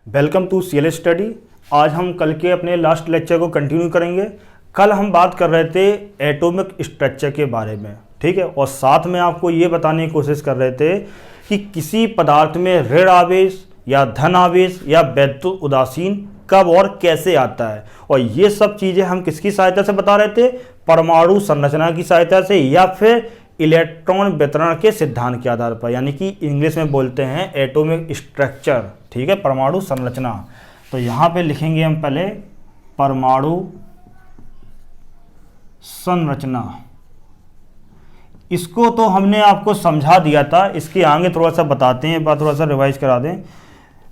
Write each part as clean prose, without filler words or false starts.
Welcome to CLS study. आज हम कल के अपने लास्ट लेक्चर को कंटिन्यू करेंगे। कल हम बात कर रहे थे एटॉमिक स्ट्रक्चर के बारे में, ठीक है, और साथ में आपको ये बताने की कोशिश कर रहे थे कि किसी पदार्थ में ऋण आवेश या धन आवेश या वैद्युत उदासीन कब और कैसे आता है, और ये सब चीज़ें हम किसकी सहायता से बता रहे थे, परमाणु संरचना की सहायता से या फिर इलेक्ट्रॉन वितरण के सिद्धांत के आधार पर, यानी कि इंग्लिश में बोलते हैं एटॉमिक स्ट्रक्चर, ठीक है, परमाणु संरचना। तो यहाँ पे लिखेंगे हम पहले परमाणु संरचना। इसको तो हमने आपको समझा दिया था, इसके आगे थोड़ा सा बताते हैं, बात थोड़ा सा रिवाइज करा दें।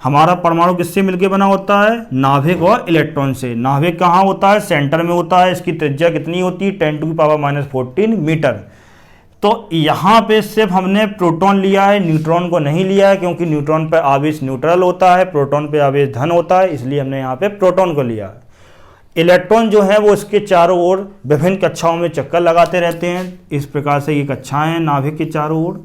हमारा परमाणु किससे मिलकर बना होता है, नाभिक और इलेक्ट्रॉन से। नाभिक कहाँ होता है, सेंटर में होता है। इसकी त्रिज्या कितनी होती है, 10⁻⁻14 मीटर। तो यहाँ पे सिर्फ हमने प्रोटॉन लिया है, न्यूट्रॉन को नहीं लिया है, क्योंकि न्यूट्रॉन पे आवेश न्यूट्रल होता है, प्रोटॉन पे आवेश धन होता है, इसलिए हमने यहाँ पे प्रोटॉन को लिया है। इलेक्ट्रॉन जो है वो इसके चारों ओर विभिन्न कक्षाओं में चक्कर लगाते रहते हैं। इस प्रकार से ये कक्षाएं हैं नाभिक के चारों ओर,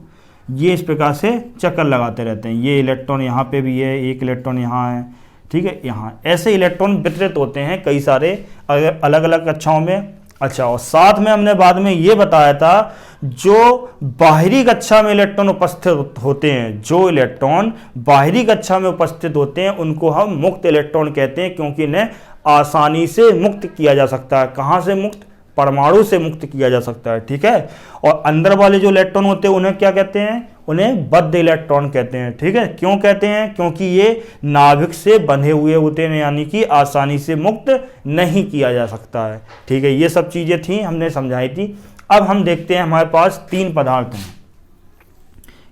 ये इस प्रकार से चक्कर लगाते रहते हैं। ये इलेक्ट्रॉन यहाँ पे भी है, एक इलेक्ट्रॉन यहाँ है, ठीक है, यहाँ ऐसे इलेक्ट्रॉन वितरित होते हैं कई सारे अलग अलग कक्षाओं में। अच्छा, और साथ में हमने बाद में ये बताया था जो बाहरी कक्षा में इलेक्ट्रॉन उपस्थित होते हैं, जो इलेक्ट्रॉन बाहरी कक्षा में उपस्थित होते हैं उनको हम मुक्त इलेक्ट्रॉन कहते हैं, क्योंकि इन्हें आसानी से मुक्त किया जा सकता है। कहाँ से मुक्त, परमाणु से मुक्त किया जा सकता है, ठीक है। और अंदर वाले जो इलेक्ट्रॉन होते हैं उन्हें क्या कहते हैं, उन्हें बद्ध इलेक्ट्रॉन कहते हैं, ठीक है। क्यों कहते हैं, क्योंकि ये नाभिक से बंधे हुए होते हैं, यानी कि आसानी से मुक्त नहीं किया जा सकता है, ठीक है। ये सब चीज़ें थी, हमने समझाई थी। अब हम देखते हैं, हमारे पास तीन पदार्थ हैं।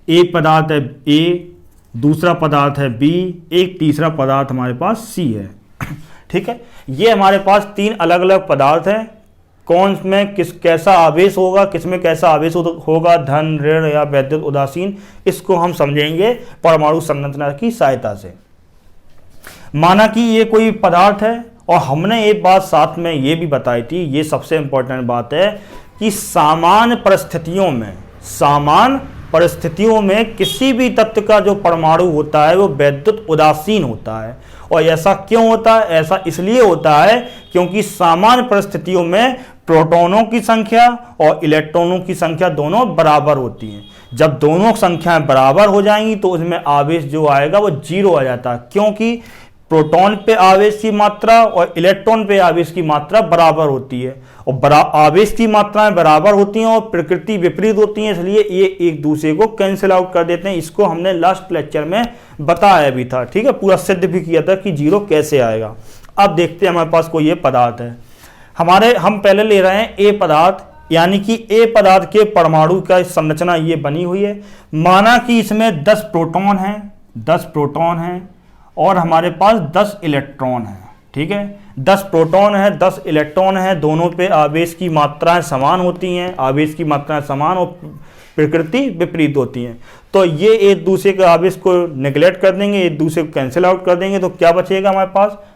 एक पदार्थ है ए, दूसरा पदार्थ है बी, एक तीसरा पदार्थ हमारे पास सी है, ठीक है। ये हमारे पास तीन अलग अलग पदार्थ हैं। कौन में किस कैसा आवेश होगा, किस में कैसा आवेश होगा, धन ऋण या वैद्युत उदासीन, इसको हम समझेंगे परमाणु संरचना की सहायता से। माना कि ये कोई पदार्थ है, और हमने एक बात साथ में ये भी बताई थी, ये सबसे इंपॉर्टेंट बात है कि सामान्य परिस्थितियों में किसी भी तत्व का जो परमाणु होता है वो वैद्युत उदासीन होता है। और ऐसा क्यों होता है, ऐसा इसलिए होता है क्योंकि सामान्य परिस्थितियों में प्रोटॉनों की संख्या और इलेक्ट्रॉनों की संख्या दोनों बराबर होती हैं। जब दोनों संख्याएं बराबर हो जाएंगी तो उसमें आवेश जो आएगा वो जीरो आ जाता है, क्योंकि प्रोटॉन पे आवेश की मात्रा और इलेक्ट्रॉन पे आवेश की मात्रा बराबर होती है, और आवेश की मात्राएं बराबर होती हैं और प्रकृति विपरीत होती है, इसलिए ये एक दूसरे को कैंसिल आउट कर देते हैं। इसको हमने लास्ट लेक्चर में बताया भी था, ठीक है, पूरा सिद्ध भी किया था कि जीरो कैसे आएगा। अब देखते हैं, हमारे पास कोई ये पदार्थ है, हम पहले ले रहे हैं ए पदार्थ, यानी कि ए पदार्थ के परमाणु का संरचना ये बनी हुई है। माना कि इसमें 10 प्रोटॉन हैं और हमारे पास 10 इलेक्ट्रॉन हैं, ठीक है। 10 प्रोटॉन है, 10 इलेक्ट्रॉन है, दोनों पे आवेश की मात्राएं समान होती हैं, आवेश की मात्राएं समान और प्रकृति विपरीत होती हैं। तो ये एक दूसरे के आवेश को नेग्लेक्ट कर देंगे, एक दूसरे को कैंसिल आउट कर देंगे, तो क्या बचेगा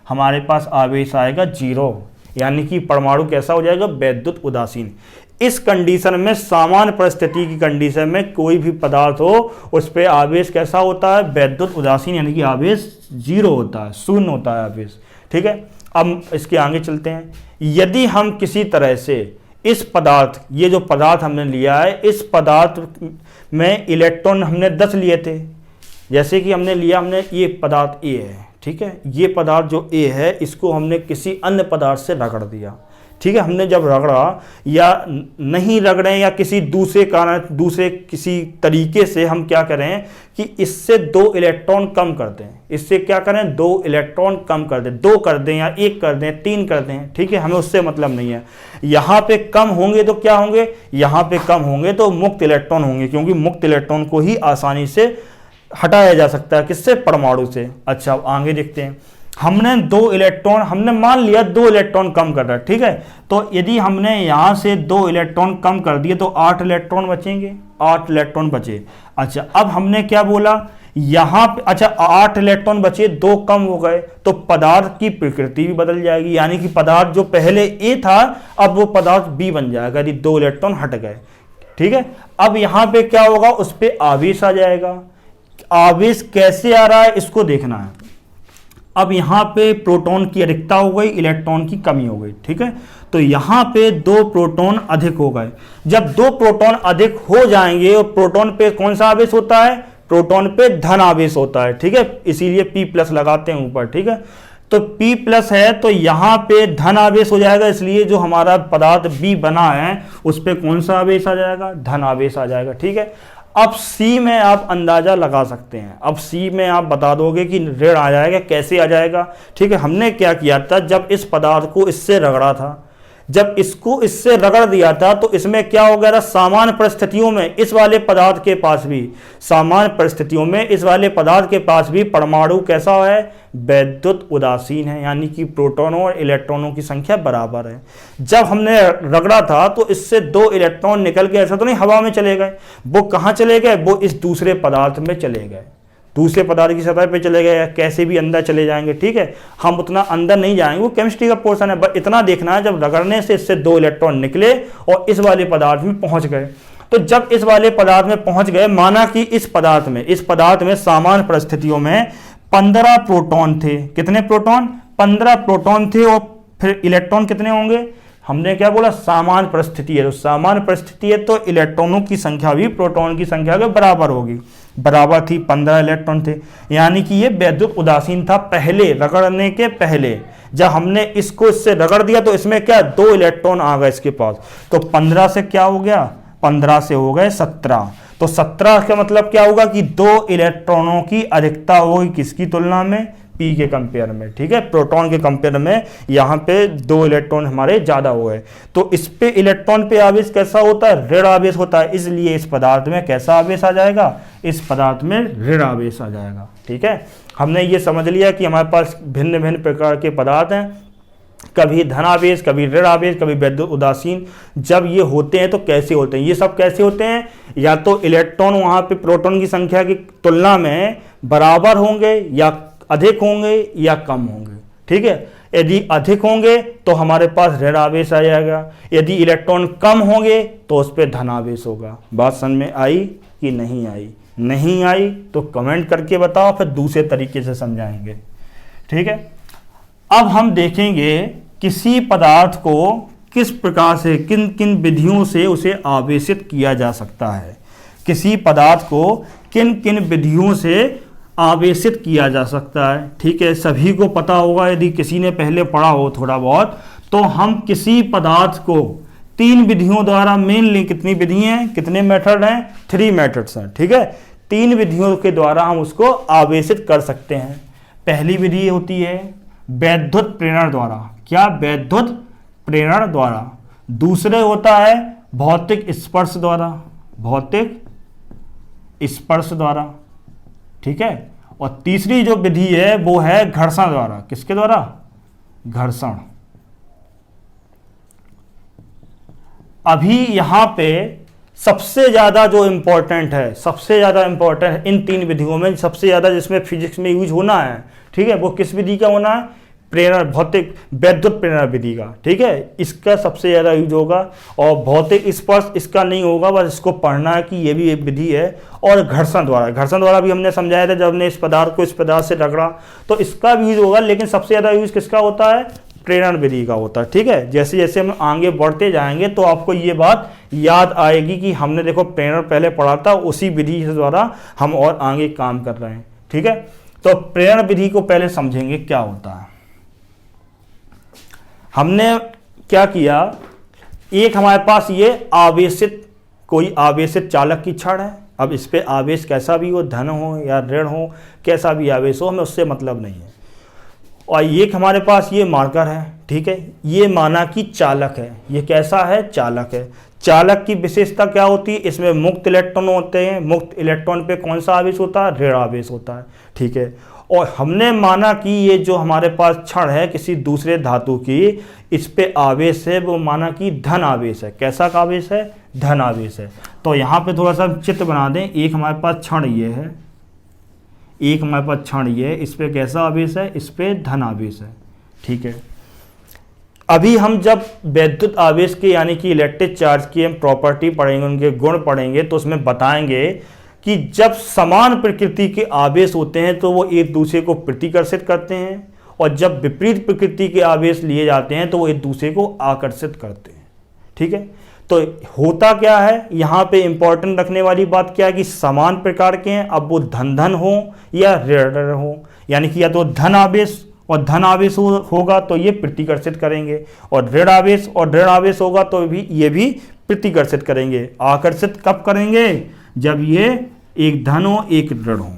हमारे पास आवेश आएगा जीरो, यानी कि परमाणु कैसा हो जाएगा, वैद्युत उदासीन। इस कंडीशन में, सामान्य परिस्थिति की कंडीशन में, कोई भी पदार्थ हो उस पर आवेश कैसा होता है, वैद्युत उदासीन, यानी कि आवेश जीरो होता है, शून्य होता है आवेश, ठीक है। अब इसके आगे चलते हैं। यदि हम किसी तरह से इस पदार्थ, ये जो पदार्थ हमने लिया है, इस पदार्थ में इलेक्ट्रॉन हमने 10 लिए थे, जैसे कि हमने ये पदार्थ ए है, ठीक है, ये पदार्थ जो ए है इसको हमने किसी अन्य पदार्थ से रगड़ दिया, ठीक है। हमने जब रगड़ा या नहीं रगड़े या किसी दूसरे कारण, दूसरे किसी तरीके से हम क्या करें कि इससे 2 इलेक्ट्रॉन कम कर दें, इससे क्या करें, 2 इलेक्ट्रॉन कम कर दें, 2 कर दें या 1 कर दें, 3 कर दें, ठीक है, हमें उससे मतलब नहीं है। यहाँ पे कम होंगे तो क्या होंगे, यहाँ पे कम होंगे तो मुक्त इलेक्ट्रॉन होंगे, क्योंकि मुक्त इलेक्ट्रॉन को ही आसानी से हटाया जा सकता है, किससे, परमाणु से। अच्छा, अब आगे देखते हैं। हमने मान लिया 2 इलेक्ट्रॉन कम कर रहा है, ठीक है। तो यदि हमने यहाँ से 2 इलेक्ट्रॉन कम कर दिए तो 8 इलेक्ट्रॉन बचेंगे, 8 इलेक्ट्रॉन बचे। अच्छा, अब हमने क्या बोला, यहाँ पे, अच्छा 8 इलेक्ट्रॉन बचे, 2 कम हो गए, तो पदार्थ की प्रकृति भी बदल जाएगी, यानी कि पदार्थ जो पहले ए था अब वो पदार्थ बी बन जाएगा यदि 2 इलेक्ट्रॉन हट गए, ठीक है। अब यहाँ पे क्या होगा, उस पर आवेश आ जाएगा। आवेश कैसे आ रहा है इसको देखना है। अब यहाँ पे प्रोटॉन की अधिकता हो गई, इलेक्ट्रॉन की कमी हो गई, ठीक है। तो यहाँ पे 2 प्रोटॉन अधिक हो गए। जब 2 प्रोटॉन अधिक हो जाएंगे और प्रोटॉन पे कौन सा आवेश होता है, प्रोटॉन पे धन आवेश होता है, ठीक है, इसीलिए P+ लगाते हैं ऊपर, ठीक है। तो P+ है तो यहाँ पे धन आवेश हो जाएगा, इसलिए जो हमारा पदार्थ B बना है उस पे कौन सा आवेश आ जाएगा, धन आवेश आ जाएगा, ठीक है। अब C में आप अंदाजा लगा सकते हैं, अब C में आप बता दोगे कि ऋण आ जाएगा, कैसे आ जाएगा, ठीक है। हमने क्या किया था, जब इस पदार्थ को इससे रगड़ा था, जब इसको इससे रगड़ दिया था तो इसमें क्या हो गया था, सामान्य परिस्थितियों में इस वाले पदार्थ के पास भी, सामान्य परिस्थितियों में इस वाले पदार्थ के पास भी परमाणु कैसा है, वैद्युत उदासीन है, यानी कि प्रोटॉनों और इलेक्ट्रॉनों की संख्या बराबर है। जब हमने रगड़ा था तो इससे 2 इलेक्ट्रॉन निकल के ऐसा तो नहीं हवा में चले गए, वो कहाँ चले गए, वो इस दूसरे पदार्थ में चले गए, दूसरे पदार्थ की सतह पे चले गए, या कैसे भी अंदर चले जाएंगे, ठीक है। हम उतना अंदर नहीं जाएंगे, वो केमिस्ट्री का पोर्शन है, बस इतना देखना है जब रगड़ने से इससे 2 इलेक्ट्रॉन निकले और इस वाले पदार्थ में पहुंच गए। तो जब इस वाले पदार्थ में पहुंच गए, माना कि इस पदार्थ में सामान्य परिस्थितियों में 15 प्रोटॉन थे, कितने प्रोटॉन, 15 प्रोटॉन थे, और फिर इलेक्ट्रॉन कितने होंगे, हमने क्या बोला, सामान्य परिस्थिति है, तो सामान्य परिस्थिति है तो इलेक्ट्रॉनों की संख्या भी प्रोटॉन की संख्या के बराबर होगी, बराबर थी, 15 इलेक्ट्रॉन थे, यानी कि ये वैद्युत उदासीन था पहले, रगड़ने के पहले। जब हमने इसको इससे रगड़ दिया तो इसमें क्या, 2 इलेक्ट्रॉन आ गए इसके पास, तो 15 से क्या हो गया, 15 से हो गए 17, तो 17 का मतलब क्या होगा कि 2 इलेक्ट्रॉनों की अधिकता होगी किसकी तुलना में, P के कंपेयर में, ठीक है, प्रोटॉन के कंपेयर में यहाँ पे 2 इलेक्ट्रॉन हमारे ज़्यादा हुए। तो इस पे इलेक्ट्रॉन पे आवेश कैसा होता है, ऋण आवेश होता है, इसलिए इस पदार्थ में कैसा आवेश आ जाएगा, इस पदार्थ में ऋण आवेश आ जाएगा, ठीक है। हमने ये समझ लिया कि हमारे पास भिन्न भिन्न प्रकार के पदार्थ हैं, कभी धनावेश, कभी ऋण आवेश, कभी वैद्युत उदासीन। जब ये होते हैं तो कैसे होते हैं, ये सब कैसे होते हैं, या तो इलेक्ट्रॉन वहाँ पे प्रोटॉन की संख्या की तुलना में बराबर होंगे, या अधिक होंगे, या कम होंगे, ठीक है। यदि अधिक होंगे तो हमारे पास ऋण आवेश आ जाएगा, यदि इलेक्ट्रॉन कम होंगे तो उस पर धनावेश होगा। बात समझ में आई कि नहीं आई, नहीं आई तो कमेंट करके बताओ, फिर दूसरे तरीके से समझाएंगे, ठीक है। अब हम देखेंगे किसी पदार्थ को किस प्रकार से, किन किन विधियों से उसे आवेशित किया जा सकता है, किसी पदार्थ को किन किन विधियों से आवेशित किया जा सकता है, ठीक है। सभी को पता होगा, यदि किसी ने पहले पढ़ा हो थोड़ा बहुत, तो हम किसी पदार्थ को 3 विधियों द्वारा, मेनली कितनी विधि हैं, कितने मेथड हैं, 3 मेथड्स हैं, ठीक है। 3 विधियों के द्वारा हम उसको आवेशित कर सकते हैं। पहली विधि होती है वैद्युत प्रेरण द्वारा, क्या, वैद्युत प्रेरण द्वारा। दूसरे होता है भौतिक स्पर्श द्वारा, भौतिक स्पर्श द्वारा, ठीक है। और तीसरी जो विधि है वो है घर्षण द्वारा, किसके द्वारा, घर्षण। अभी यहां पे सबसे ज्यादा जो इंपॉर्टेंट है, सबसे ज्यादा इंपॉर्टेंट इन 3 विधियों में सबसे ज्यादा जिसमें फिजिक्स में यूज होना है, ठीक है, वो किस विधि का होना है, प्रेरण, भौतिक वैद्युत प्रेरण विधि का, ठीक है, इसका सबसे ज़्यादा यूज होगा। और भौतिक स्पर्श इसका नहीं होगा, बस इसको पढ़ना है कि ये भी एक विधि है। और घर्षण द्वारा भी हमने समझाया था, जब हमने इस पदार्थ को इस पदार्थ से रगड़ा तो इसका भी यूज होगा, लेकिन सबसे ज़्यादा यूज किसका होता है, प्रेरण विधि का होता है, ठीक है। जैसे जैसे हम आगे बढ़ते जाएंगे तो आपको ये बात याद आएगी कि हमने देखो प्रेरण पहले पढ़ा था, उसी विधि के द्वारा हम और आगे काम कर रहे हैं, ठीक है। तो प्रेरण विधि को पहले समझेंगे क्या होता है। हमने क्या किया, एक हमारे पास ये आवेशित, कोई आवेशित चालक की छड़ है। अब इस पे आवेश कैसा भी हो, धन हो या ऋण हो, कैसा भी आवेश हो, हमें उससे मतलब नहीं है। और एक हमारे पास ये मार्कर है, ठीक है, ये माना कि चालक है, ये कैसा है, चालक है। चालक की विशेषता क्या होती है, इसमें मुक्त इलेक्ट्रॉन होते हैं, मुक्त इलेक्ट्रॉन पे कौन सा आवेश होता है, ऋण आवेश होता है, ठीक है। और हमने माना कि ये जो हमारे पास छड़ है किसी दूसरे धातु की, इस पे आवेश है, वो माना कि धन आवेश है। कैसा का आवेश है, धन आवेश है। तो यहाँ पे थोड़ा सा चित्र बना दें, एक हमारे पास छड़ ये है, एक हमारे पास छड़ ये है, इस पे कैसा आवेश है, इस पे धन आवेश है, ठीक है। अभी हम जब वैद्युत आवेश के यानी कि इलेक्ट्रिक चार्ज की हम प्रॉपर्टी पढ़ेंगे, उनके गुण पढ़ेंगे, तो उसमें बताएंगे कि जब समान प्रकृति के आवेश होते हैं तो वो एक दूसरे को प्रतिकर्षित करते हैं, और जब विपरीत प्रकृति के आवेश लिए जाते हैं तो वो एक दूसरे को आकर्षित करते हैं। ठीक है, तो होता क्या है, यहाँ पे इंपॉर्टेंट रखने वाली बात क्या है कि समान प्रकार के हैं। अब वो धन धन हो या ऋण ऋण हो, यानी कि या तो धन आवेश और धन आवेश होगा तो ये प्रतिकर्षित करेंगे, और ऋण आवेश और ऋण आवेश होगा तो भी ये भी प्रतिकर्षित करेंगे। आकर्षित कब करेंगे, जब ये एक धन हो एक ऋण हो।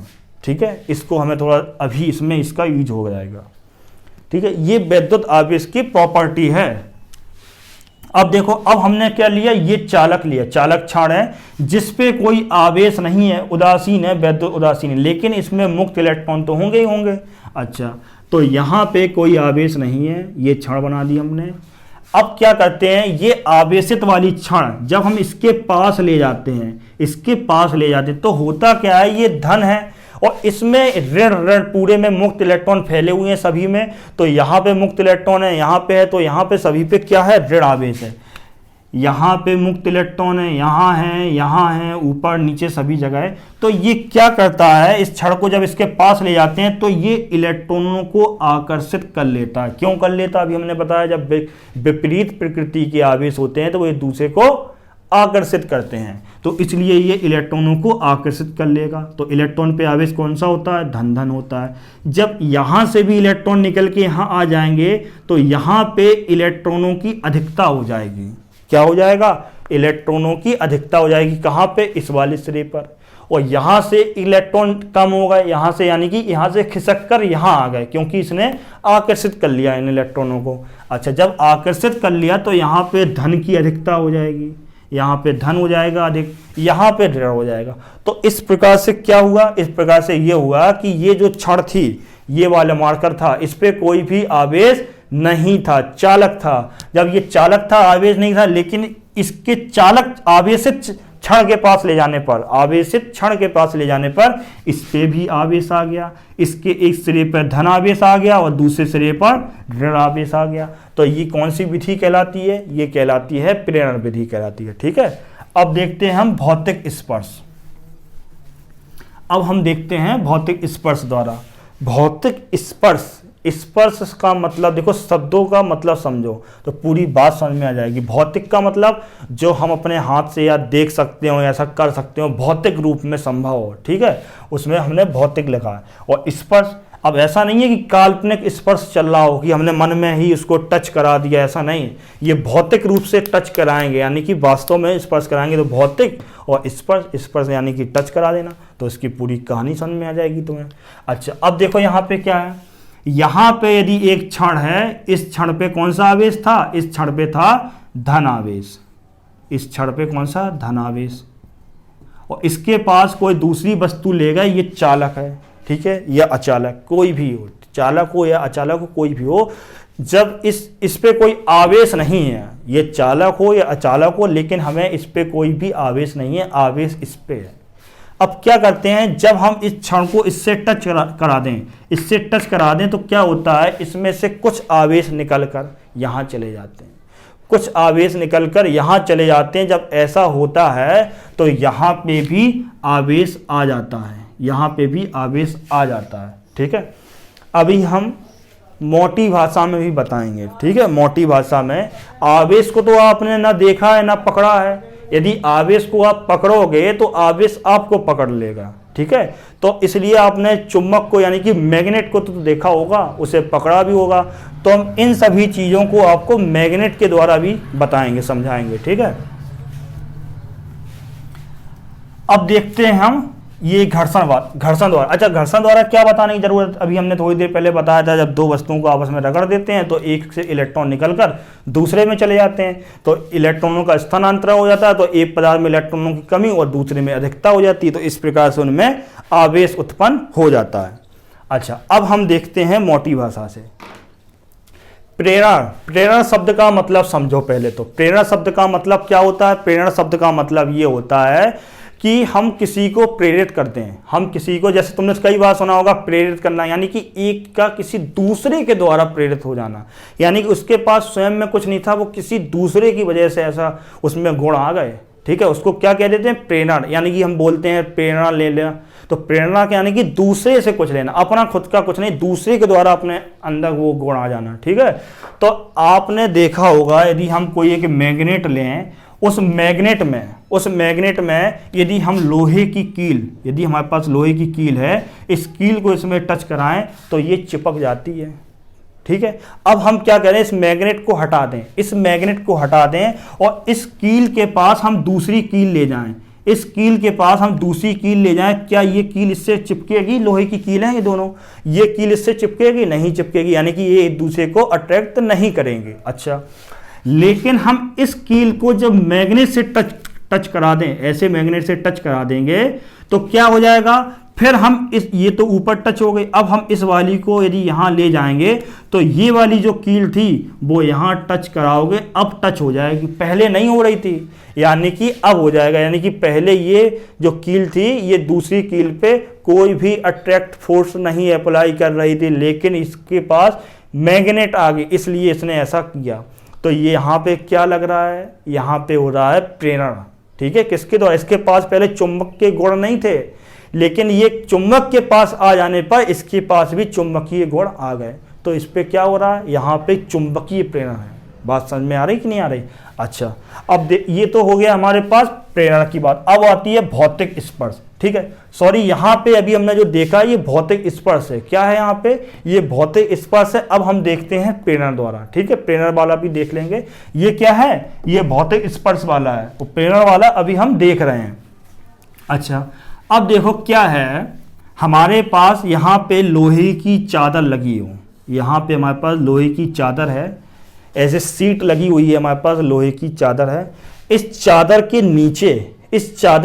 ठीक है, इसको हमें थोड़ा अभी इसमें इसका यूज हो जाएगा। ठीक है, ये वैद्युत आवेश की प्रॉपर्टी है। अब देखो, अब हमने क्या लिया, ये चालक लिया, चालक क्षण है जिसपे कोई आवेश नहीं है, उदासीन है, वैद्युत उदासीन है, लेकिन इसमें मुक्त इलेक्ट्रॉन तो होंगे ही होंगे। अच्छा, तो यहाँ पे कोई आवेश नहीं है, ये क्षण बना दी हमने। अब क्या करते हैं, ये आवेशित वाली क्षण जब हम इसके पास ले जाते हैं, इसके पास ले जाते हैं तो होता क्या है, ये धन है और इसमें ऋण ऋण पूरे में मुक्त इलेक्ट्रॉन फैले हुए हैं सभी में। तो यहाँ पे मुक्त इलेक्ट्रॉन है, यहाँ पे है, तो यहाँ पे सभी पे क्या है, ऋण आवेश है। यहाँ पे मुक्त इलेक्ट्रॉन है, यहाँ है, ऊपर नीचे सभी जगह है। तो ये क्या करता है, इस क्षण को जब इसके पास ले जाते हैं तो ये इलेक्ट्रॉनों को आकर्षित कर लेता है। क्यों कर लेता है, अभी हमने बताया, जब विपरीत प्रकृति के आवेश होते हैं तो वो एक दूसरे को आकर्षित करते हैं, तो इसलिए ये इलेक्ट्रॉनों को आकर्षित कर लेगा। तो इलेक्ट्रॉन पे आवेश कौन सा होता है, धन धन होता है। जब यहाँ से भी इलेक्ट्रॉन निकल के यहाँ आ जाएंगे तो यहाँ पे इलेक्ट्रॉनों की अधिकता हो जाएगी। क्या हो जाएगा, इलेक्ट्रॉनों की अधिकता हो जाएगी। कहाँ पे, इस वाले सिरे पर। और यहाँ से इलेक्ट्रॉन कम हो गए, यहाँ से, यानी कि यहाँ से खिसक कर यहाँ आ गए, क्योंकि इसने आकर्षित कर लिया इन इलेक्ट्रॉनों को। अच्छा, जब आकर्षित कर लिया तो यहाँ पे धन की अधिकता हो जाएगी, यहाँ पे धन हो जाएगा अधिक, यहाँ पे ऋण हो जाएगा। तो इस प्रकार से क्या हुआ, इस प्रकार से ये हुआ कि ये जो क्षण थी, ये वाला मार्कर था, इस पे कोई भी आवेश नहीं था, चालक था। जब ये चालक था, आवेश नहीं था, लेकिन इसके चालक आवेशित क्षण के पास ले जाने पर, आवेशित क्षण के पास ले जाने पर इस पे भी आवेश आ गया। इसके एक सिरे पर धन आवेश आ गया और दूसरे सिरे पर ऋण आवेश आ गया। तो ये कौन सी विधि कहलाती है, ये कहलाती है प्रेरण विधि कहलाती है। ठीक है, अब देखते हैं हम भौतिक स्पर्श। अब हम देखते हैं भौतिक स्पर्श द्वारा। भौतिक स्पर्श, स्पर्श का मतलब देखो, शब्दों का मतलब समझो तो पूरी बात समझ में आ जाएगी। भौतिक का मतलब जो हम अपने हाथ से या देख सकते हो, ऐसा कर सकते हो, भौतिक रूप में संभव हो। ठीक है, उसमें हमने भौतिक लिखा है। और स्पर्श, अब ऐसा नहीं है कि काल्पनिक स्पर्श चल रहा हो कि हमने मन में ही उसको टच करा दिया, ऐसा नहीं। ये भौतिक रूप से टच कराएंगे, यानी कि वास्तव में स्पर्श कराएंगे। तो भौतिक और स्पर्श, स्पर्श यानी कि टच करा देना, तो इसकी पूरी कहानी समझ में आ जाएगी तुम्हें। अच्छा, अब देखो यहाँ पे क्या है, यहाँ पे यदि एक क्षण है, इस क्षण पे कौन सा आवेश था, इस क्षण पे था धन आवेश, इस क्षण पे कौन सा, धन आवेश। और इसके पास कोई दूसरी वस्तु लेगा, ये चालक है। ठीक है, या अचालक, कोई भी हो, चालक हो या अचालक हो, कोई भी हो। जब इस पे कोई आवेश नहीं है, ये चालक हो या अचालक हो, लेकिन हमें इस पे कोई भी आवेश नहीं है, आवेश इस पे है। अब क्या करते हैं, जब हम इस क्षण को इससे टच करा दें, इससे टच करा दें तो क्या होता है, इसमें से कुछ आवेश निकलकर यहाँ चले जाते हैं, कुछ आवेश निकलकर यहाँ चले जाते हैं। जब ऐसा होता है तो यहाँ पे भी आवेश आ जाता है, यहाँ पे भी आवेश आ जाता है। ठीक है, अभी हम मोटी भाषा में भी बताएंगे। ठीक है, मोटी भाषा में आवेश को तो आपने ना देखा है ना पकड़ा है। यदि आवेश को आप पकड़ोगे तो आवेश आपको पकड़ लेगा। ठीक है, तो इसलिए आपने चुंबक को, यानी कि मैग्नेट को तो देखा होगा, उसे पकड़ा भी होगा। तो हम इन सभी चीज़ों को आपको मैग्नेट के द्वारा भी बताएंगे, समझाएंगे। ठीक है, अब देखते हैं हम ये घर्षण द्वारा। अच्छा, घर्षण द्वारा क्या बताने की जरूरत, अभी हमने थोड़ी देर पहले बताया था, जब दो वस्तुओं को आपस में रगड़ देते हैं तो एक से इलेक्ट्रॉन निकलकर दूसरे में चले जाते हैं, तो इलेक्ट्रॉनों का स्थानांतरण हो जाता है। तो एक पदार्थ में इलेक्ट्रॉनों की कमी और दूसरे में अधिकता हो जाती है, तो इस प्रकार से उनमें आवेश उत्पन्न हो जाता है। अच्छा, अब हम देखते हैं मोटी भाषा से प्रेरण। प्रेरण शब्द का मतलब समझो पहले तो। प्रेरण शब्द का मतलब क्या होता है, प्रेरण शब्द का मतलब ये होता है कि हम किसी को प्रेरित करते हैं। हम किसी को, जैसे तुमने कई बार सुना होगा, प्रेरित करना, यानी कि एक का किसी दूसरे के द्वारा प्रेरित हो जाना, यानी कि उसके पास स्वयं में कुछ नहीं था, वो किसी दूसरे की वजह से ऐसा उसमें गुण आ गए। ठीक है, उसको क्या कह देते हैं, प्रेरणा। यानी कि हम बोलते हैं प्रेरणा ले लेना, तो प्रेरणा क्या, यानी कि दूसरे से कुछ लेना, अपना खुद का कुछ नहीं, दूसरे के द्वारा अपने अंदर वो गुण आ जाना। ठीक है, तो आपने देखा होगा यदि हम कोई एक मैग्नेट लें, उस मैग्नेट में यदि हम लोहे की कील, यदि हमारे पास लोहे की कील है, इस कील को इसमें टच कराएं तो ये चिपक जाती है। ठीक है, अब हम क्या करें, इस मैग्नेट को हटा दें, इस मैग्नेट को हटा दें और इस कील के पास हम दूसरी कील ले जाएं, इस कील के पास हम दूसरी कील ले जाएं, क्या ये कील इससे चिपकेगी? लोहे की कील है ये दोनों, ये कील इससे चिपकेगी? नहीं चिपकेगी, यानी कि ये एक दूसरे को अट्रैक्ट नहीं करेंगे। अच्छा, लेकिन हम इस कील को जब मैग्नेट से टच करा दें, ऐसे मैग्नेट से टच करा देंगे तो क्या हो जाएगा, फिर हम इस, ये तो ऊपर टच हो गई, अब हम इस वाली को यदि यहां ले जाएंगे तो ये वाली जो कील थी वो यहां टच कराओगे, अब टच हो जाएगी, पहले नहीं हो रही थी, यानी कि अब हो जाएगा। यानी कि पहले ये जो कील थी ये दूसरी कील पे कोई भी अट्रैक्ट फोर्स नहीं अप्लाई कर रही थी, लेकिन इसके पास मैग्नेट आ गई, इसलिए इसने ऐसा किया। तो ये यहाँ पे क्या लग रहा है, यहाँ पे हो रहा है प्रेरण। ठीक है, किसके द्वारा? इसके पास पहले चुंबक के गुण नहीं थे, लेकिन ये चुंबक के पास आ जाने पर इसके पास भी चुंबकीय गुण आ गए, तो इस पे क्या हो रहा है, यहाँ पे चुंबकीय प्रेरण है। बात समझ में आ रही कि नहीं आ रही? अच्छा, अब ये तो हो गया हमारे पास प्रेरण की बात। अब आती है भौतिक स्पर्श। ठीक है, सॉरी, यहाँ पे अभी हमने जो देखा ये भौतिक स्पर्श है। क्या है यहाँ पे? ये भौतिक स्पर्श है। अब हम देखते हैं प्रेरण द्वारा। ठीक है, प्रेरण वाला भी देख लेंगे। ये क्या है? ये भौतिक स्पर्श वाला है, तो प्रेरण वाला अभी हम देख रहे हैं। अच्छा, अब देखो क्या है, हमारे पास यहाँ पे लोहे की चादर लगी हो, यहाँ पे हमारे पास लोहे की चादर है, ऐसे सीट लगी हुई है, हमारे पास लोहे की चादर है। इस चादर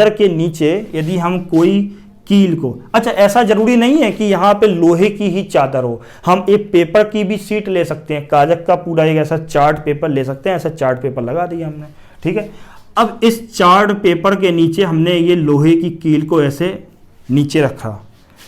के नीचे यदि हम कोई कील को, अच्छा ऐसा जरूरी नहीं है कि यहाँ पे लोहे की ही चादर हो, हम एक पेपर की भी सीट ले सकते हैं, कागज का पूरा एक ऐसा चार्ट पेपर ले सकते हैं। ऐसा चार्ट पेपर लगा दिया हमने। ठीक है, अब इस चार्ट पेपर के नीचे हमने ये लोहे की कील को ऐसे नीचे रखा,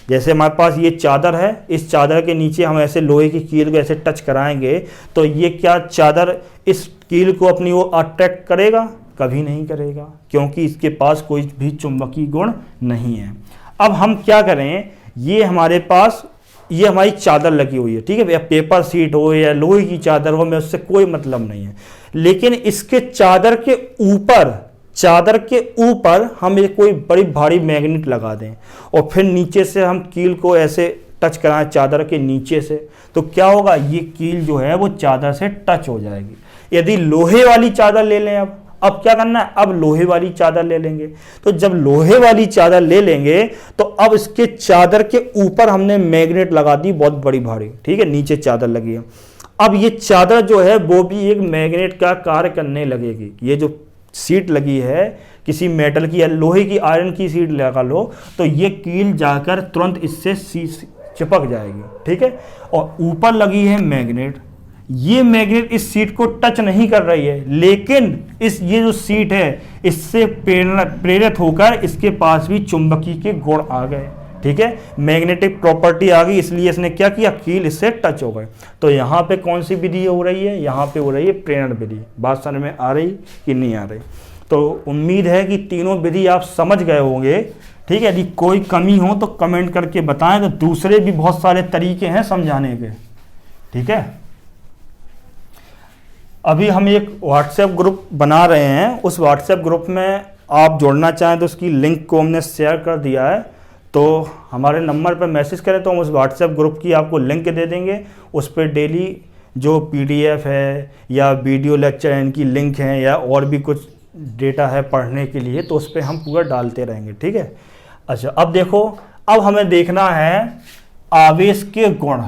जैसे हमारे पास ये चादर है, इस चादर के नीचे हम ऐसे लोहे की कील को ऐसे टच कराएंगे तो ये क्या चादर इस कील को अपनी ओर अट्रैक्ट करेगा? कभी नहीं करेगा, क्योंकि इसके पास कोई भी चुंबकीय गुण नहीं है। अब हम क्या करें, ये हमारे पास ये हमारी चादर लगी हुई है। ठीक है, या पेपर सीट हो या लोहे की चादर हो, मैं उससे कोई मतलब नहीं है, लेकिन इसके चादर के ऊपर हम एक कोई बड़ी भारी मैग्नेट लगा दें और फिर नीचे से हम कील को ऐसे टच कराएं चादर के नीचे से, तो क्या होगा, ये कील जो है वो चादर से टच हो जाएगी। यदि लोहे वाली चादर ले लें, अब क्या करना है, अब लोहे वाली चादर ले लेंगे। तो जब लोहे वाली चादर ले लेंगे तो अब इसके चादर के ऊपर हमने मैग्नेट लगा दी बहुत बड़ी भारी। ठीक है, नीचे चादर लगी है। अब ये चादर जो है वो भी एक मैग्नेट का कार्य करने लगेगी। ये जो सीट लगी है किसी मेटल की या लोहे की, आयरन की सीट लगा लो तो ये कील जाकर तुरंत इससे चिपक जाएगी। ठीक है, और ऊपर लगी है मैग्नेट, ये मैग्नेट इस सीट को टच नहीं कर रही है, लेकिन ये जो सीट है इससे प्रेरित होकर इसके पास भी चुंबकीय के गुण आ गए। ठीक है, मैग्नेटिक प्रॉपर्टी आ गई, इसलिए इसने क्या किया, कील इससे टच हो गए। तो यहाँ पे कौन सी विधि हो रही है, यहाँ पे हो रही है प्रेरण विधि। बात समझ में आ रही कि नहीं आ रही? तो उम्मीद है कि तीनों विधि आप समझ गए होंगे। ठीक है, यदि कोई कमी हो तो कमेंट करके बताएं, तो दूसरे भी बहुत सारे तरीके हैं समझाने के। ठीक है, अभी हम एक व्हाट्सएप ग्रुप बना रहे हैं, उस व्हाट्सएप ग्रुप में आप जुड़ना चाहें तो उसकी लिंक को हमने शेयर कर दिया है, तो हमारे नंबर पर मैसेज करें तो हम उस व्हाट्सएप ग्रुप की आपको लिंक दे देंगे। उस पर डेली जो PDF है या वीडियो लेक्चर इनकी लिंक है या और भी कुछ डेटा है पढ़ने के लिए, तो उस पर हम पूरा डालते रहेंगे। ठीक है, अच्छा अब देखो, अब हमें देखना है आवेश के गुण,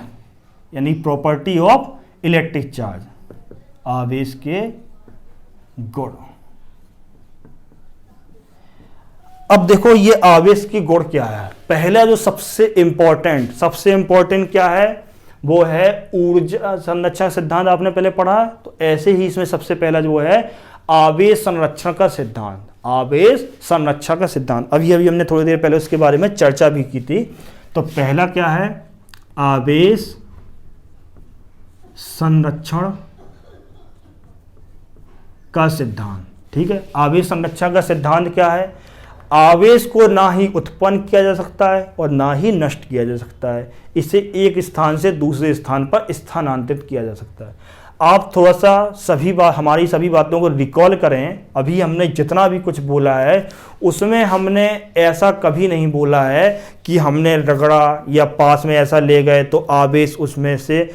यानी प्रॉपर्टी ऑफ इलेक्ट्रिक चार्ज, आवेश के गुण। अब देखो ये आवेश के गुण क्या है। पहला जो सबसे इंपॉर्टेंट क्या है, वो है ऊर्जा संरक्षण सिद्धांत। आपने पहले पढ़ा है, तो ऐसे ही इसमें सबसे पहला जो है आवेश संरक्षण का सिद्धांत। आवेश संरक्षण का सिद्धांत अभी हमने थोड़ी देर पहले उसके बारे में चर्चा भी की थी। तो पहला क्या है, आवेश संरक्षण का सिद्धांत। ठीक है। आवेश संरक्षण का सिद्धांत क्या है? आवेश को ना ही उत्पन्न किया जा सकता है और ना ही नष्ट किया जा सकता है, इसे एक स्थान से दूसरे स्थान पर स्थानांतरित किया जा सकता है। आप थोड़ा सा हमारी सभी बातों को रिकॉल करें। अभी हमने जितना भी कुछ बोला है उसमें हमने ऐसा कभी नहीं बोला है कि हमने रगड़ा या पास में ऐसा ले गए तो आवेश उसमें से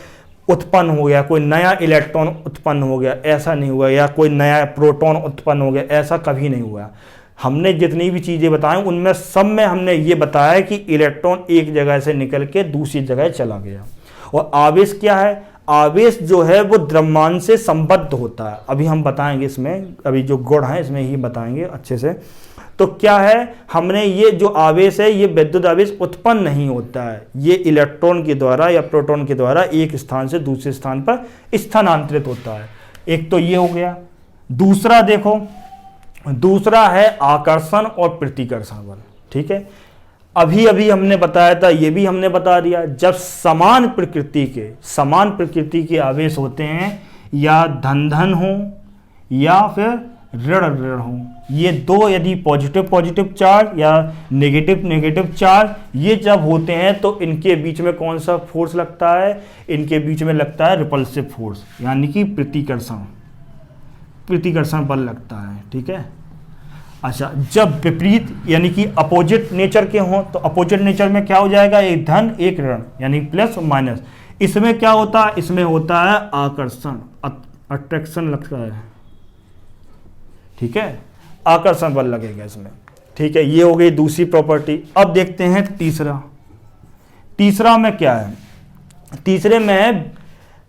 उत्पन्न हो गया, कोई नया इलेक्ट्रॉन उत्पन्न हो गया, ऐसा नहीं हुआ, या कोई नया प्रोटॉन उत्पन्न हो गया, ऐसा कभी नहीं हुआ। हमने जितनी भी चीज़ें बताएं उनमें सब में हमने ये बताया कि इलेक्ट्रॉन एक जगह से निकल के दूसरी जगह चला गया। और आवेश क्या है? आवेश जो है वो द्रव्यमान से संबद्ध होता है। अभी हम बताएंगे इसमें, अभी जो गुण है इसमें ही बताएंगे अच्छे से। तो क्या है, हमने ये जो आवेश है ये विद्युत आवेश उत्पन्न नहीं होता है, ये इलेक्ट्रॉन के द्वारा या प्रोटॉन के द्वारा एक स्थान से दूसरे स्थान पर स्थानांतरित होता है। एक तो ये हो गया। दूसरा देखो, दूसरा है आकर्षण और प्रतिकर्षण बल। ठीक है, अभी अभी हमने बताया था, ये भी हमने बता दिया, जब समान प्रकृति के आवेश होते हैं, या धन धन हो या फिर ऋण ऋण हो, ये दो यदि पॉजिटिव चार्ज या नेगेटिव चार्ज ये जब होते हैं तो इनके बीच में कौन सा फोर्स लगता है? इनके बीच में लगता है रिपल्सिव फोर्स, यानी कि प्रतिकर्षण बल लगता है। ठीक है। अच्छा, जब विपरीत यानी कि अपोजिट नेचर के हों तो अपोजिट नेचर में क्या हो जाएगा? एक धन एक ऋण, यानी प्लस और माइनस। इसमें क्या होता है? इसमें होता है आकर्षण, अट्रैक्शन लगता है। ठीक है, आकर्षण बल लगेगा इसमें। ठीक है, ये हो गई दूसरी प्रॉपर्टी। अब देखते हैं तीसरा में क्या है? तीसरे में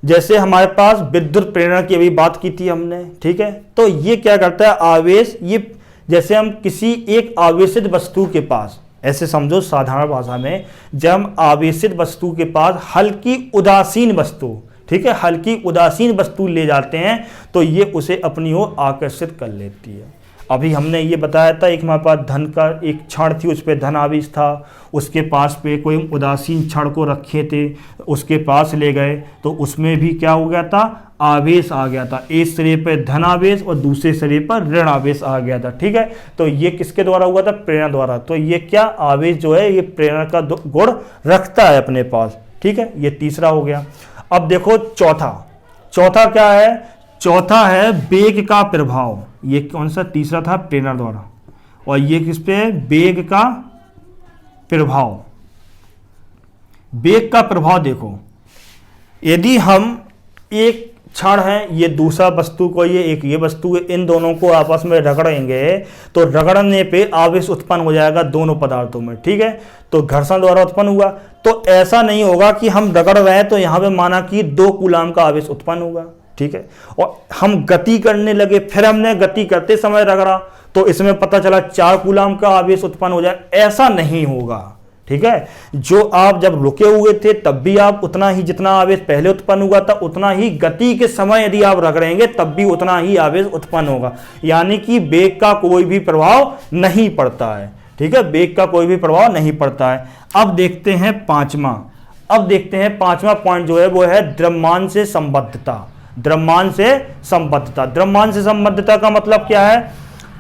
जैसे हमारे पास विद्युत प्रेरण की अभी बात की थी हमने। ठीक है, तो ये क्या करता है? आवेश, ये जैसे हम किसी एक आवेशित वस्तु के पास, ऐसे समझो साधारण भाषा में, जब हम आवेशित वस्तु के पास हल्की उदासीन वस्तु, ठीक है, हल्की उदासीन वस्तु ले जाते हैं तो ये उसे अपनी ओर आकर्षित कर लेती है। अभी हमने ये बताया था, एक हमारे पास धन का एक क्षण थी, उस पर धन आवेश था, उसके पास पे कोई उदासीन क्षण को रखे थे, उसके पास ले गए तो उसमें भी क्या हो गया था? आवेश आ गया था। एक सिरे पर धन आवेश और दूसरे सिरे पर ऋण आवेश आ गया था। ठीक है, तो ये किसके द्वारा हुआ था? प्रेरणा द्वारा। तो ये क्या आवेश जो है ये प्रेरणा का गुण रखता है अपने पास। ठीक है, ये तीसरा हो गया। अब देखो चौथा क्या है? चौथा है वेग का प्रभाव। ये कौन सा? तीसरा था प्रेरणा द्वारा, और ये किस पे? वेग का प्रभाव। वेग का प्रभाव देखो, यदि हम एक क्षण है, ये दूसरा वस्तु को, ये एक ये वस्तु है, इन दोनों को आपस में रगड़ेंगे तो रगड़ने पे आवेश उत्पन्न हो जाएगा दोनों पदार्थों में। ठीक है, तो घर्षण द्वारा उत्पन्न हुआ। तो ऐसा नहीं होगा कि हम रगड़ रहे हैं तो यहाँ पे माना कि 2 कूलाम का आवेश उत्पन्न होगा। ठीक है, और हम गति करने लगे, फिर हमने गति करते समय रगड़ा तो इसमें पता चला 4 कूलाम का आवेश उत्पन्न हो जाए, ऐसा नहीं होगा। ठीक है, जो आप जब रुके हुए थे तब भी आप उतना ही, जितना आवेश पहले उत्पन्न हुआ था उतना ही गति के समय यदि आप रगड़ेंगे तब भी उतना ही आवेश उत्पन्न होगा, यानी कि वेग का कोई भी प्रभाव नहीं पड़ता है। ठीक है, वेग का कोई भी प्रभाव नहीं पड़ता है। अब देखते हैं पांचवा पॉइंट जो है वो है द्रव्यमान से संबद्धता। द्रव्यमान से संबद्धता का मतलब क्या है?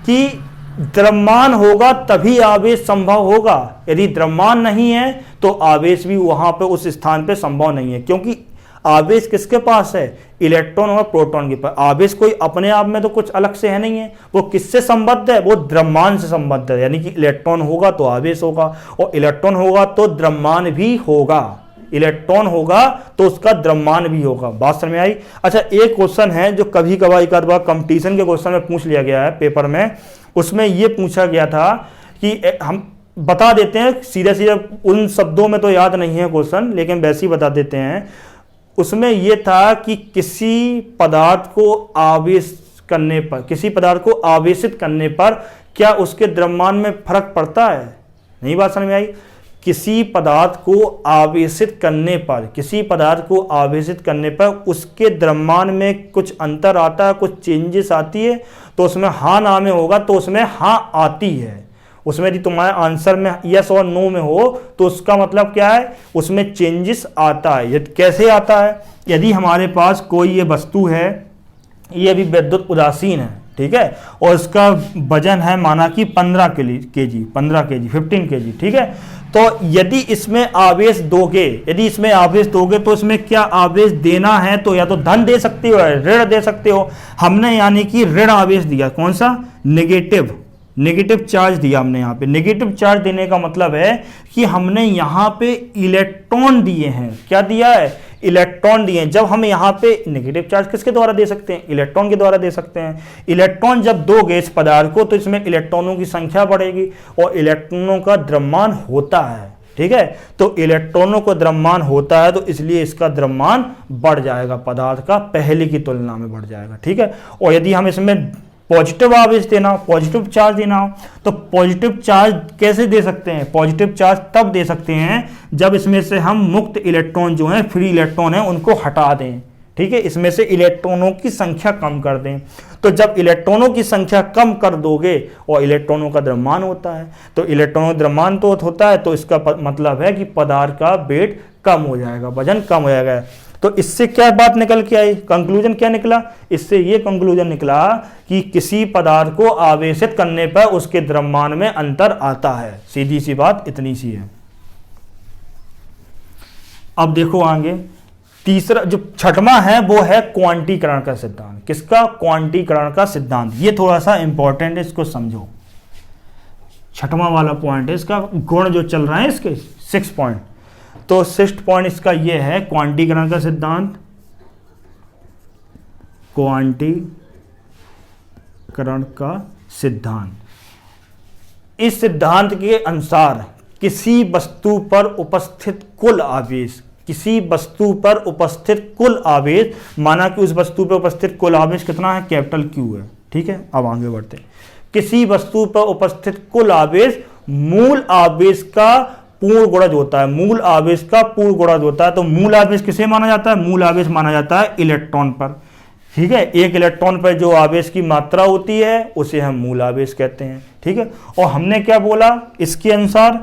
कि द्रव्यमान होगा तभी आवेश संभव होगा, यदि द्रव्यमान नहीं है तो आवेश भी वहां पे उस स्थान पे संभव नहीं है, क्योंकि आवेश किसके पास है? इलेक्ट्रॉन और प्रोटॉन के पास। आवेश कोई अपने आप में तो कुछ अलग से है नहीं है, वो किससे संबद्ध है? वो द्रव्यमान से संबद्ध है, यानी कि इलेक्ट्रॉन होगा तो आवेश होगा, और इलेक्ट्रॉन होगा तो द्रव्यमान भी होगा, इलेक्ट्रॉन होगा तो उसका द्रव्यमान भी होगा। बात समझ में आई? अच्छा, एक क्वेश्चन है जो कभी कभार एक आध बार कंपटीशन के क्वेश्चन में पूछ लिया गया है पेपर में, उसमें यह पूछा गया था कि हम बता देते हैं सीधे सीधे, उन शब्दों में तो याद नहीं है क्वेश्चन, लेकिन वैसे ही बता देते हैं। उसमें यह था कि किसी पदार्थ को आवेशित करने पर क्या उसके द्रव्यमान में फर्क पड़ता है? नहीं बात समझ में आई? किसी पदार्थ को आवेशित करने पर उसके द्रव्यमान में कुछ अंतर आता है, कुछ चेंजेस आती है, तो उसमें हाँ ना में होगा तो उसमें हाँ आती है। उसमें यदि तुम्हारे आंसर में यस और नो में हो तो उसका मतलब क्या है? उसमें चेंजेस आता है। कैसे आता है? यदि हमारे पास कोई ये वस्तु है, ये भी विद्युत उदासीन है, ठीक है, और इसका वजन है माना कि 15 केजी 15 केजी, ठीक है। तो यदि इसमें आवेश दोगे तो इसमें क्या आवेश देना है, तो या तो धन दे सकते हो या ऋण दे सकते हो। हमने यानी कि ऋण आवेश दिया, कौन सा, नेगेटिव चार्ज दिया हमने यहाँ पे। नेगेटिव चार्ज देने का मतलब है कि हमने यहाँ पे इलेक्ट्रॉन दिए हैं। क्या दिया है, इलेक्ट्रॉन दिए हैं। जब हम यहाँ पे नेगेटिव चार्ज किसके द्वारा दे सकते हैं, इलेक्ट्रॉन के द्वारा दे सकते हैं। इलेक्ट्रॉन जब दोगे इस पदार्थ को तो इसमें इलेक्ट्रॉनों की संख्या बढ़ेगी और इलेक्ट्रॉनों का द्रव्यमान होता है, ठीक है। तो इलेक्ट्रॉनों का द्रव्यमान होता है तो इसलिए इसका द्रव्यमान बढ़ जाएगा, पदार्थ का पहले की तुलना में बढ़ जाएगा, ठीक है। और यदि हम इसमें पॉजिटिव आवेश देना हो, पॉजिटिव चार्ज देना हो, तो पॉजिटिव चार्ज कैसे दे सकते हैं, पॉजिटिव चार्ज तब दे सकते हैं जब इसमें से हम मुक्त इलेक्ट्रॉन जो हैं, फ्री इलेक्ट्रॉन हैं, उनको हटा दें, ठीक है, इसमें से इलेक्ट्रॉनों की संख्या कम कर दें। तो जब इलेक्ट्रॉनों की संख्या कम कर दोगे और इलेक्ट्रॉनों का द्रव्यमान होता है, तो इलेक्ट्रॉनों का द्रव्यमान तो होता है, तो इसका मतलब है कि पदार्थ का वेट कम हो जाएगा, वजन कम हो जाएगा। तो इससे क्या बात निकल के आई, कंक्लूजन क्या निकला, इससे ये कंक्लूजन निकला कि किसी पदार्थ को आवेशित करने पर उसके द्रव्यमान में अंतर आता है। सीधी सी बात इतनी सी है। अब देखो आगे, तीसरा जो छठवां है वो है क्वांटीकरण का सिद्धांत। किसका, क्वांटीकरण का सिद्धांत। ये थोड़ा सा इंपॉर्टेंट है, इसको समझो। छठवां वाला पॉइंट है, इसका गुण जो चल रहा है इसके 6 पॉइंट। तो 6th पॉइंट इसका ये है क्वांटीकरण का सिद्धांत। क्वांटीकरण का सिद्धांत, इस सिद्धांत के अनुसार किसी वस्तु पर उपस्थित कुल आवेश, किसी वस्तु पर उपस्थित कुल आवेश, माना कि उस वस्तु पर उपस्थित कुल आवेश कितना है, कैपिटल Q है, ठीक है। अब आगे बढ़ते हैं। किसी वस्तु पर उपस्थित कुल आवेश मूल आवेश का पूर्ण गुणज होता है, मूल आवेश का पूर्ण गुणज होता है। तो मूल आवेश किसे माना जाता है, मूल आवेश माना जाता है इलेक्ट्रॉन पर, ठीक है। एक इलेक्ट्रॉन पर जो आवेश की मात्रा होती है उसे हम मूल आवेश कहते हैं, ठीक है। और हमने क्या बोला, इसके अनुसार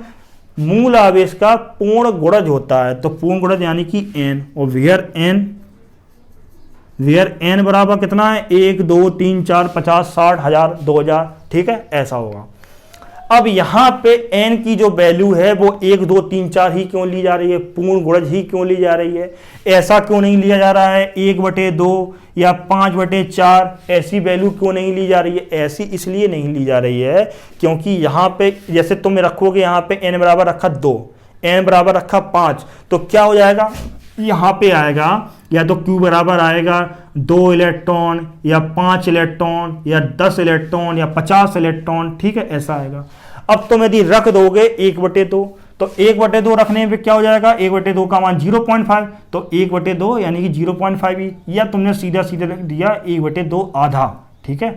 मूल आवेश का पूर्ण गुणज होता है। तो पूर्ण गुणज यानी कि n, और वेयर n बराबर कितना है, 1 2 3 4 50 60 1000 2000, ठीक है, ऐसा होगा। अब यहां पे n की जो वैल्यू है वो 1 2 3 4 ही क्यों ली जा रही है, पूर्ण गुणज ही क्यों ली जा रही है, ऐसा क्यों नहीं लिया जा रहा है 1/2 या 5/4, ऐसी वैल्यू क्यों नहीं ली जा रही है। ऐसी इसलिए नहीं ली जा रही है क्योंकि यहाँ पे जैसे तुम रखोगे, यहाँ पे n बराबर रखा 2, n बराबर रखा 5, तो क्या हो जाएगा, यहाँ पे आएगा या तो Q बराबर आएगा 2 इलेक्ट्रॉन या 5 इलेक्ट्रॉन या 10 इलेक्ट्रॉन या 50 इलेक्ट्रॉन, ठीक है, ऐसा आएगा। अब तुम यदि रख दोगे 1/2, तो 1/2 रखने पे क्या हो जाएगा, 1/2 का मान 0.5, तो 1/2 यानी कि 0.5 ही, या तुमने सीधा सीधा रख दिया 1/2 आधा, ठीक है।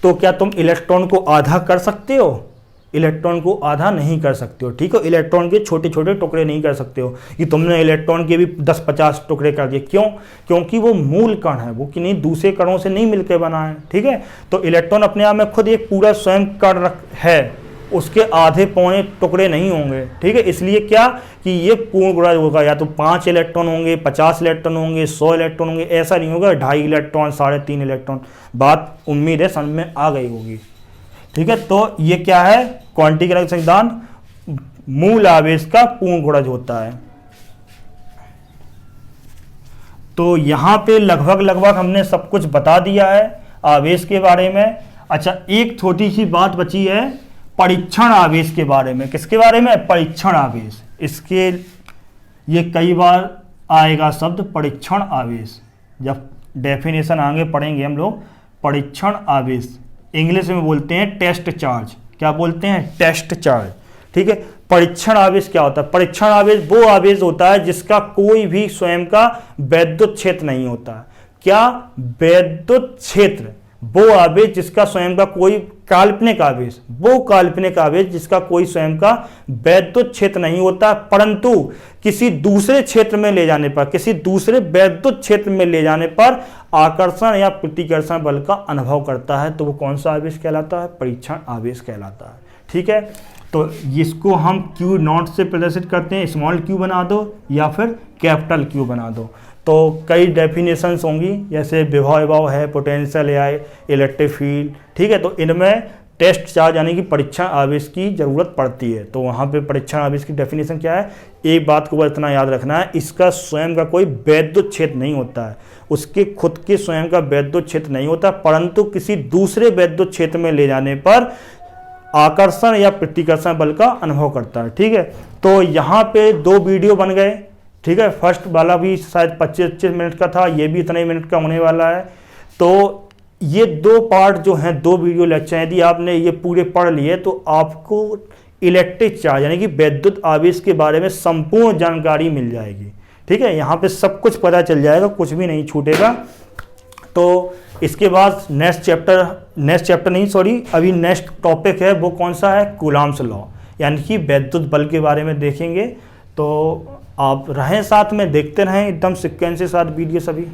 तो क्या तुम इलेक्ट्रॉन को आधा कर सकते हो, इलेक्ट्रॉन को आधा नहीं कर सकते हो, ठीक है। इलेक्ट्रॉन के छोटे छोटे टुकड़े नहीं कर सकते हो कि तुमने इलेक्ट्रॉन के भी 10-50 टुकड़े कर दिए, क्यों, क्योंकि वो मूल कण है, वो कि नहीं दूसरे कणों से नहीं मिलकर बना है, ठीक है। तो इलेक्ट्रॉन अपने आप में खुद एक पूरा स्वयं कण है, उसके आधे पौने टुकड़े नहीं होंगे, ठीक है। इसलिए क्या कि ये पूर्ण गुणज होगा, या तो 5 इलेक्ट्रॉन होंगे, 50 इलेक्ट्रॉन होंगे, 100 इलेक्ट्रॉन होंगे, ऐसा नहीं होगा 2.5 इलेक्ट्रॉन 3.5 इलेक्ट्रॉन। बात उम्मीद है समझ में आ गई होगी, ठीक है। तो ये क्या है, क्वांटीकरण सिद्धांत, मूल आवेश का पूर्ण गुणज होता है। तो यहां पे लगभग हमने सब कुछ बता दिया है आवेश के बारे में। अच्छा, एक छोटी सी बात बची है परीक्षण आवेश के बारे में। किसके बारे में, परीक्षण आवेश। इसके ये कई बार आएगा शब्द परीक्षण आवेश, जब डेफिनेशन आगे पढ़ेंगे हम लोग। परीक्षण आवेश इंग्लिश में बोलते हैं टेस्ट चार्ज। क्या बोलते हैं, टेस्ट चार्ज, ठीक है। परीक्षण आवेश क्या होता है, परीक्षण आवेश वो आवेश होता है जिसका कोई भी स्वयं का वैद्युत क्षेत्र नहीं होता। क्या, वैद्युत क्षेत्र, वो आवेश जिसका स्वयं का कोई काल्पनिक आवेश, वो काल्पनिक आवेश जिसका कोई स्वयं का वैद्युत क्षेत्र नहीं होता, परंतु किसी दूसरे क्षेत्र में ले जाने पर, किसी दूसरे वैद्युत क्षेत्र में ले जाने पर आकर्षण या प्रतिकर्षण बल का अनुभव करता है, तो वो कौन सा आवेश कहलाता है, परीक्षण आवेश कहलाता है, ठीक है। तो इसको हम क्यू नॉट से प्रदर्शित करते हैं, स्मॉल क्यू बना दो या फिर कैपिटल क्यू बना दो। तो कई डेफिनेशंस होंगी, जैसे विभव है, पोटेंशियल या इलेक्ट्रिक फील्ड, ठीक है। तो इनमें टेस्ट चार्ज यानी कि परीक्षण आवेश की ज़रूरत पड़ती है। तो वहाँ पे परीक्षण आवेश की डेफिनेशन क्या है, एक बात को इतना याद रखना है, इसका स्वयं का कोई वैद्युत क्षेत्र नहीं होता है, उसके खुद के स्वयं का वैद्युत क्षेत्र नहीं होता, परंतु किसी दूसरे वैद्युत क्षेत्र में ले जाने पर आकर्षण या प्रतिकर्षण बल का अनुभव करता है, ठीक है। तो यहाँ पे 2 वीडियो बन गए, ठीक है। फर्स्ट वाला भी शायद 25 मिनट का था, ये भी इतने मिनट का होने वाला है। तो ये 2 पार्ट जो हैं, 2 वीडियो लेक्चर, यदि आपने ये पूरे पढ़ लिए तो आपको इलेक्ट्रिक चार्ज यानी कि विद्युत आवेश के बारे में संपूर्ण जानकारी मिल जाएगी, ठीक है। यहाँ पे सब कुछ पता चल जाएगा, कुछ भी नहीं छूटेगा। तो इसके बाद नेक्स्ट टॉपिक है, वो कौन सा है, कूलॉम्स लॉ यानी कि विद्युत बल के बारे में देखेंगे। तो आप रहें साथ में, देखते रहें एकदम सीक्वेंस के साथ वीडियो सभी।